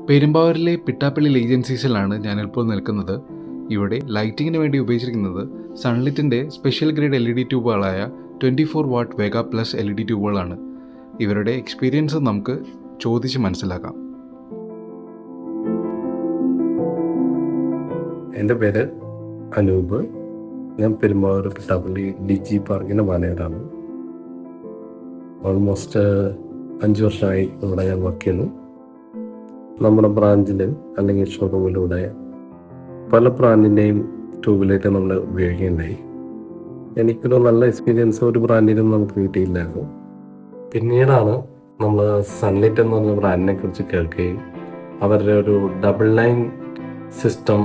പെരുമ്പാവൂരിലെ പിട്ടാപ്പള്ളി ഏജൻസീസിലാണ് ഞാനിപ്പോൾ നിൽക്കുന്നത്. ഇവിടെ ലൈറ്റിങ്ങിന് വേണ്ടി ഉപയോഗിച്ചിരിക്കുന്നത് സൺലിറ്റിൻ്റെ സ്പെഷ്യൽ ഗ്രേഡ് LED ട്യൂബുകളായ 24 വാട്ട് വേഗ പ്ലസ് LED ട്യൂബുകളാണ്. ഇവരുടെ എക്സ്പീരിയൻസ് നമുക്ക് ചോദിച്ച് മനസ്സിലാക്കാം. എൻ്റെ പേര് അനൂപ്. ഞാൻ പെരുമ്പാവൂർ പിട്ടാപ്പള്ളി DG പാർക്കിൻ്റെ മാനേജറാണ്. ഓൾമോസ്റ്റ് 5 വർഷമായി ഇവിടെ ഞാൻ വർക്ക് ചെയ്യുന്നു. നമ്മുടെ ബ്രാഞ്ചിൽ അല്ലെങ്കിൽ ഷോറൂമിലൂടെ പല ബ്രാൻഡിൻ്റെയും ട്യൂബ് നമ്മൾ ഉപയോഗിക്കുകയുണ്ടായി. എനിക്കൊരു നല്ല എക്സ്പീരിയൻസ് ഒരു ബ്രാൻഡിനും നമുക്ക് കിട്ടിയില്ലായിരുന്നു. പിന്നീടാണ് നമ്മൾ സൺലൈറ്റ് എന്ന് പറഞ്ഞ ബ്രാൻഡിനെ കുറിച്ച് കേൾക്കുകയും അവരുടെ ഒരു ഡബിൾ ലൈൻ സിസ്റ്റം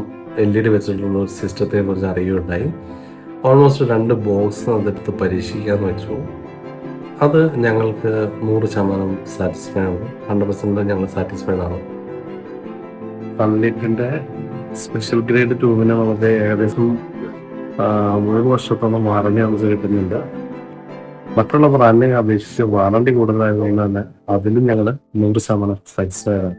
LED വെച്ചിട്ടുള്ള ഒരു സിസ്റ്റത്തെ കുറിച്ച് അറിയുകയുണ്ടായി. ഓൾമോസ്റ്റ് 2 ബോക്സ് അതെടുത്ത് പരീക്ഷിക്കാമെന്ന് വെച്ചു. അത് ഞങ്ങൾക്ക് 100% സാറ്റിസ്ഫൈഡ് ആണ്. 100% ഞങ്ങൾ സാറ്റിസ്ഫൈഡ് ആണ്. സൺലൈറ്റിൻ്റെ സ്പെഷ്യൽ ഗ്രേഡ് ട്യൂബിന് നമുക്ക് ഏകദേശം 3 വർഷത്തോളം വാറണ്ടി നമുക്ക് കിട്ടുന്നുണ്ട്. മറ്റുള്ള ബ്രാൻഡിനെ അപേക്ഷിച്ച് വാറണ്ടി കൂടുതലായതുകൊണ്ട് തന്നെ അതിലും ഞങ്ങൾ 100% സാറ്റിസ്ഫൈഡ് ആണ്.